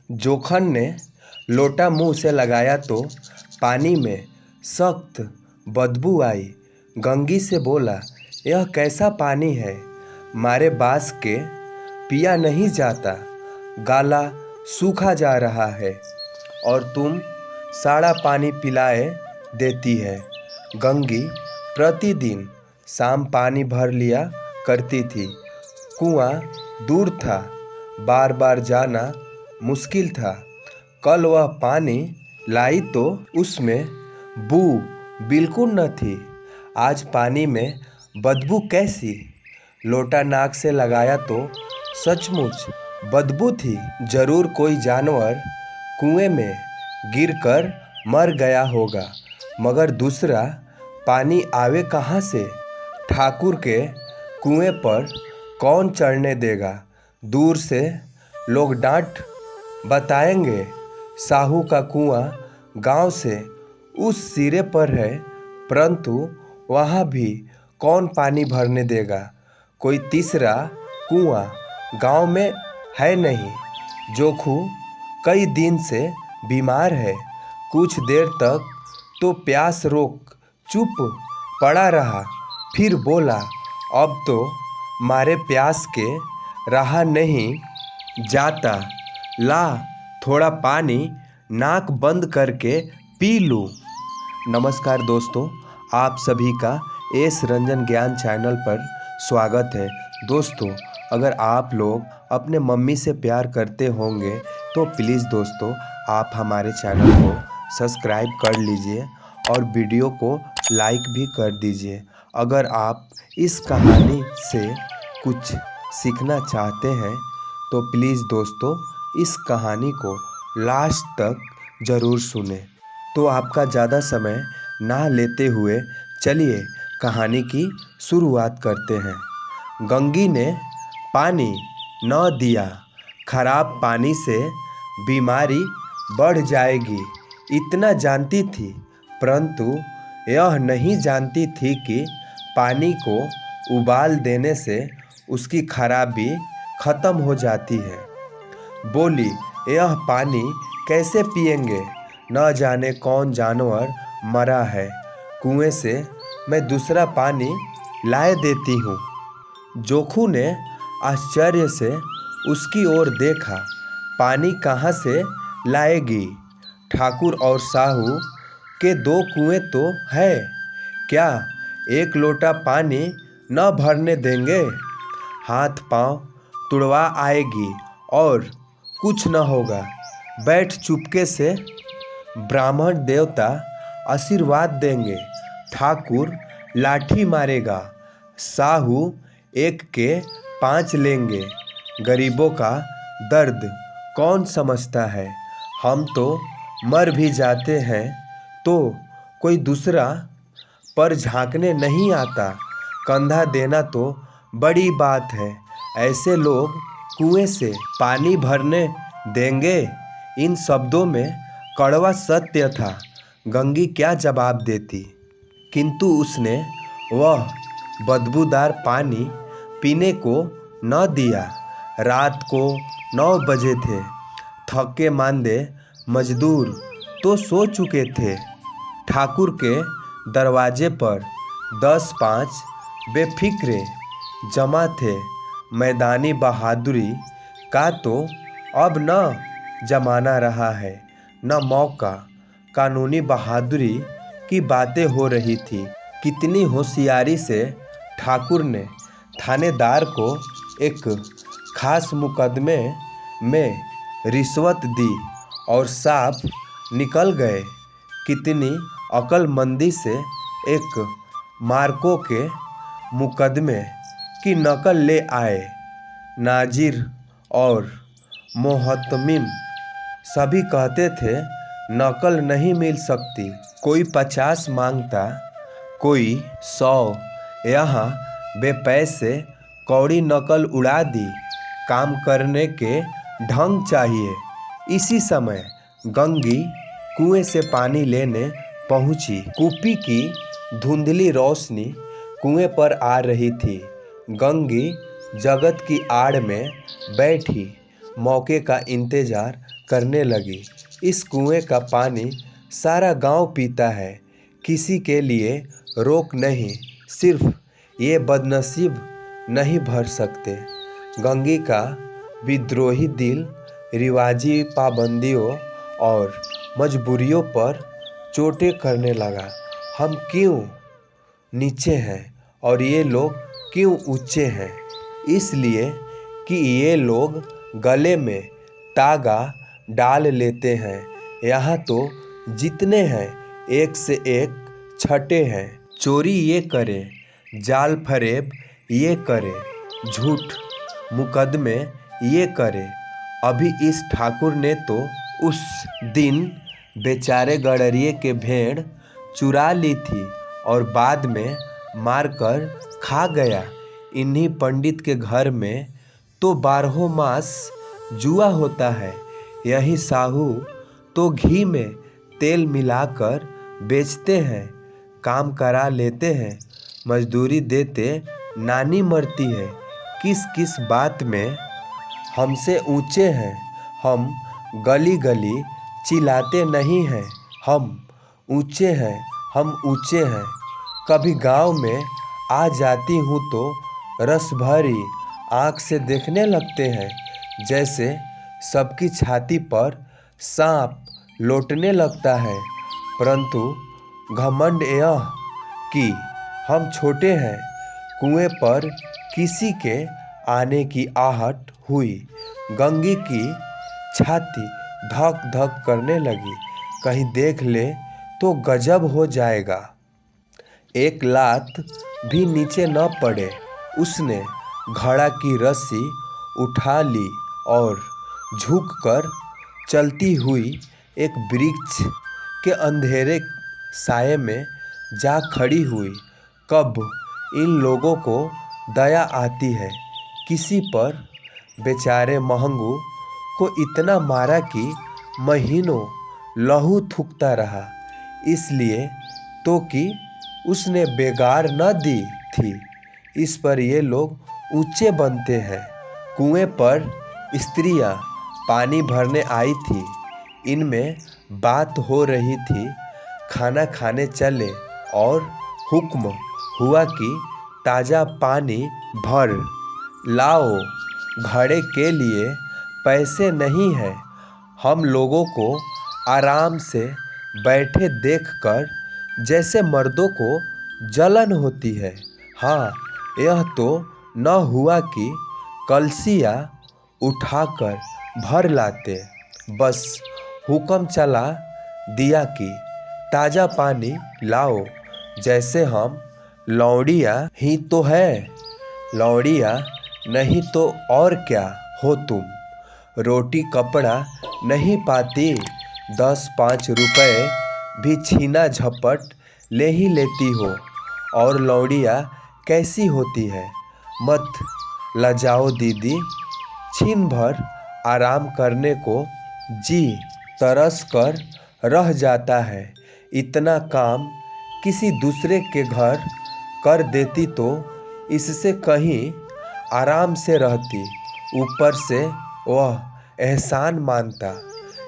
जोखन ने लोटा मुंह से लगाया तो पानी में सख्त बदबू आई। गंगी से बोला, यह कैसा पानी है, मारे बास के पिया नहीं जाता, गाला सूखा जा रहा है और तुम सारा पानी पिलाए देती है। गंगी प्रतिदिन शाम पानी भर लिया करती थी। कुआं दूर था, बार बार जाना मुश्किल था। कल वह पानी लाई तो उसमें बू बिल्कुल न थी। आज पानी में बदबू कैसी? लोटा नाक से लगाया तो सचमुच बदबू थी। जरूर कोई जानवर कुएं में गिरकर मर गया होगा, मगर दूसरा पानी आवे कहाँ से? ठाकुर के कुएं पर कौन चढ़ने देगा? दूर से लोग डांट बताएंगे, साहू का कुआं गांव से उस सिरे पर है, परंतु वहाँ भी कौन पानी भरने देगा? कोई तीसरा कुआं गांव में है नहीं। जोखू कई दिन से बीमार है। कुछ देर तक तो प्यास रोक चुप पड़ा रहा, फिर बोला, अब तो मारे प्यास के रहा नहीं जाता, ला थोड़ा पानी नाक बंद करके पी लूँ। नमस्कार दोस्तों, आप सभी का एस रंजन ज्ञान चैनल पर स्वागत है। दोस्तों, अगर आप लोग अपने मम्मी से प्यार करते होंगे तो प्लीज़ दोस्तों आप हमारे चैनल को सब्सक्राइब कर लीजिए और वीडियो को लाइक भी कर दीजिए। अगर आप इस कहानी से कुछ सीखना चाहते हैं तो प्लीज़ दोस्तों इस कहानी को लास्ट तक ज़रूर सुनें। तो आपका ज़्यादा समय ना लेते हुए चलिए कहानी की शुरुआत करते हैं। गंगी ने पानी न दिया। खराब पानी से बीमारी बढ़ जाएगी, इतना जानती थी, परंतु यह नहीं जानती थी कि पानी को उबाल देने से उसकी खराबी ख़त्म हो जाती है। बोली, यह पानी कैसे पिएंगे? न जाने कौन जानवर मरा है। कुएं से मैं दूसरा पानी लाए देती हूँ। जोखू ने आश्चर्य से उसकी ओर देखा। पानी कहाँ से लाएगी? ठाकुर और साहू के दो कुएं तो है, क्या एक लोटा पानी न भरने देंगे? हाथ पांव तुड़वा आएगी और कुछ न होगा। बैठ चुपके से, ब्राह्मण देवता आशीर्वाद देंगे। ठाकुर लाठी मारेगा, साहू एक के 5 लेंगे। गरीबों का दर्द कौन समझता है? हम तो मर भी जाते हैं तो कोई दूसरा पर झांकने नहीं आता। कंधा देना तो बड़ी बात है, ऐसे लोग कुएं से पानी भरने देंगे? इन शब्दों में कड़वा सत्य था। गंगी क्या जवाब देती? किंतु उसने वह बदबूदार पानी पीने को न दिया। रात को 9 बजे थे। थके मांदे मजदूर तो सो चुके थे। ठाकुर के दरवाजे पर 10-5 बेफिक्रे जमा थे। मैदानी बहादुरी का तो अब न जमाना रहा है, न मौका। कानूनी बहादुरी की बातें हो रही थी। कितनी होशियारी से ठाकुर ने थानेदार को एक खास मुकदमे में रिश्वत दी और साफ निकल गए। कितनी अक्लमंदी से एक मार्को के मुकदमे की नकल ले आए। नाजिर और मोहतमिम सभी कहते थे नकल नहीं मिल सकती। कोई 50 मांगता, कोई 100। यहाँ बेपैसे कौड़ी नकल उड़ा दी। काम करने के ढंग चाहिए। इसी समय गंगी कुएं से पानी लेने पहुंची। कुपी की धुंधली रोशनी कुएं पर आ रही थी। गंगी जगत की आड़ में बैठी मौके का इंतजार करने लगी। इस कुएं का पानी सारा गांव पीता है, किसी के लिए रोक नहीं, सिर्फ ये बदनसीब नहीं भर सकते। गंगी का विद्रोही दिल रिवाजी पाबंदियों और मजबूरियों पर चोटें करने लगा। हम क्यों नीचे हैं और ये लोग क्यों ऊंचे हैं? इसलिए कि ये लोग गले में तागा डाल लेते हैं। यहाँ तो जितने हैं एक से एक छठे हैं। चोरी ये करे, जाल फरेब ये करे, झूठ मुकदमे ये करे। अभी इस ठाकुर ने तो उस दिन बेचारे गडरिये के भेड़ चुरा ली थी और बाद में मारकर खा गया। इन्हीं पंडित के घर में तो 12 मास जुआ होता है। यही साहू तो घी में तेल मिलाकर बेचते हैं, काम करा लेते हैं, मजदूरी देते नानी मरती है। किस किस बात में हमसे ऊंचे हैं? हम गली गली चिल्लाते नहीं हैं, हम ऊंचे हैं, हम ऊंचे हैं। कभी गांव में आ जाती हूँ तो रस भरी आँख से देखने लगते हैं, जैसे सबकी छाती पर सांप लौटने लगता है। परंतु घमंड यह कि हम छोटे हैं। कुएं पर किसी के आने की आहट हुई। गंगी की छाती धक धक करने लगी। कहीं देख ले तो गजब हो जाएगा। एक लात भी नीचे न पड़े। उसने घड़ा की रस्सी उठा ली और झुककर चलती हुई एक वृक्ष के अंधेरे साये में जा खड़ी हुई। कब इन लोगों को दया आती है किसी पर। बेचारे महंगू को इतना मारा कि महीनों लहू थूकता रहा, इसलिए तो कि उसने बेगार न दी थी। इस पर ये लोग ऊंचे बनते हैं। कुएं पर स्त्रियां पानी भरने आई थी। इनमें बात हो रही थी। खाना खाने चले और हुक्म हुआ कि ताज़ा पानी भर लाओ। घड़े के लिए पैसे नहीं हैं। हम लोगों को आराम से बैठे देखकर जैसे मर्दों को जलन होती है। हाँ, यह तो न हुआ कि कलसिया उठाकर भर लाते। बस हुक्म चला दिया कि ताज़ा पानी लाओ। जैसे हम लौंडिया ही तो है। लौंडिया नहीं तो और क्या हो तुम? रोटी कपड़ा नहीं पाती, 10-5 रुपए भी छीना झपट ले ही लेती हो। और लौंडिया कैसी होती है? मत लजाओ दीदी। छीन भर आराम करने को जी तरस कर रह जाता है। इतना काम किसी दूसरे के घर कर देती तो इससे कहीं आराम से रहती। ऊपर से वह एहसान मानता।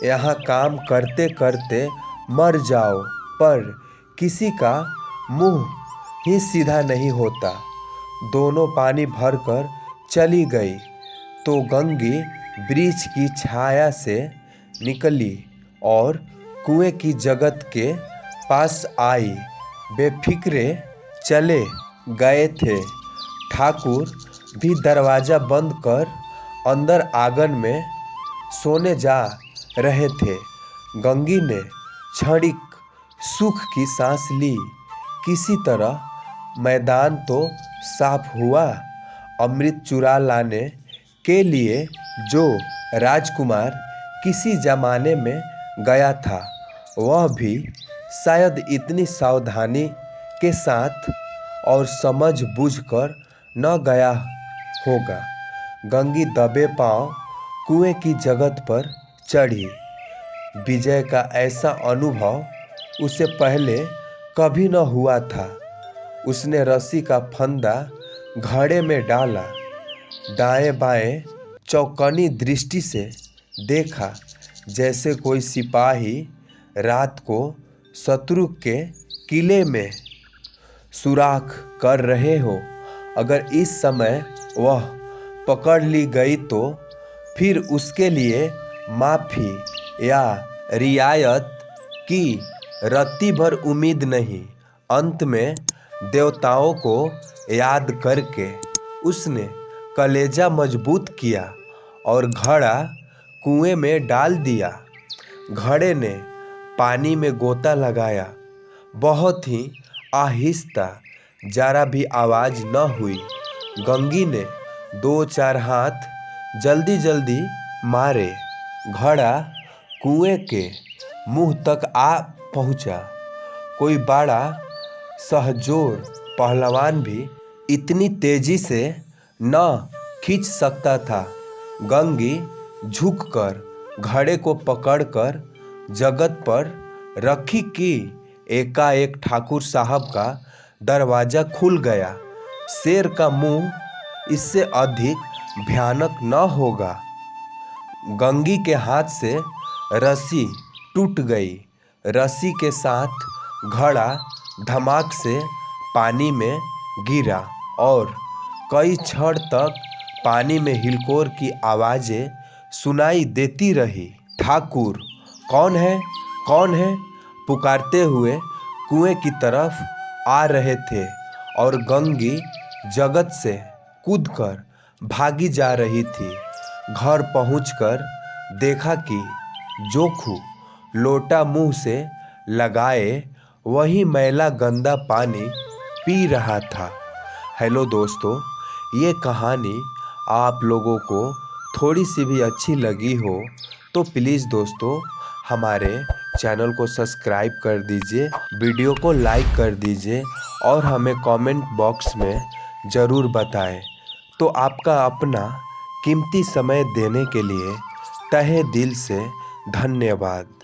यहाँ काम करते करते मर जाओ, पर किसी का मुंह ही सीधा नहीं होता। दोनों पानी भरकर चली गई तो गंगी वृक्ष की छाया से निकली और कुएं की जगत के पास आई। बेफिक्रे चले गए थे। ठाकुर भी दरवाज़ा बंद कर अंदर आंगन में सोने जा रहे थे। गंगी ने क्षणिक सुख की सांस ली। किसी तरह मैदान तो साफ हुआ। अमृत चुरा लाने के लिए जो राजकुमार किसी जमाने में गया था, वह भी शायद इतनी सावधानी के साथ और समझ बूझकर न गया होगा। गंगी दबे पांव कुएं की जगत पर चढ़ी। विजय का ऐसा अनुभव उसे पहले कभी न हुआ था। उसने रस्सी का फंदा घड़े में डाला, दाएं बाएं चौकन्नी दृष्टि से देखा। जैसे कोई सिपाही रात को शत्रु के किले में सुराख कर रहे हो। अगर इस समय वह पकड़ ली गई तो फिर उसके लिए माफ़ी या रियायत की रत्ती भर उम्मीद नहीं। अंत में देवताओं को याद करके उसने कलेजा मजबूत किया और घड़ा कुएं में डाल दिया। घड़े ने पानी में गोता लगाया, बहुत ही आहिस्ता, जरा भी आवाज़ न हुई। गंगी ने 2-4 हाथ जल्दी जल्दी मारे, घड़ा कुएं के मुंह तक आ पहुंचा। कोई बड़ा सहजोर पहलवान भी इतनी तेजी से न खींच सकता था। गंगी झुककर घड़े को पकड़कर जगत पर रखी कि एकाएक ठाकुर साहब का दरवाज़ा खुल गया। शेर का मुंह इससे अधिक भयानक न होगा। गंगी के हाथ से रस्सी टूट गई। रस्सी के साथ घड़ा धमाक से पानी में गिरा और कई क्षण तक पानी में हिलकोर की आवाज़ें सुनाई देती रही। ठाकुर कौन है, कौन है पुकारते हुए कुएं की तरफ आ रहे थे और गंगी जगत से कूदकर भागी जा रही थी। घर पहुंचकर देखा कि जोखू लोटा मुंह से लगाए वही मैला गंदा पानी पी रहा था। हेलो दोस्तों, ये कहानी आप लोगों को थोड़ी सी भी अच्छी लगी हो तो प्लीज़ दोस्तों हमारे चैनल को सब्सक्राइब कर दीजिए, वीडियो को लाइक कर दीजिए और हमें कमेंट बॉक्स में ज़रूर बताएं। तो आपका अपना कीमती समय देने के लिए तहे दिल से धन्यवाद।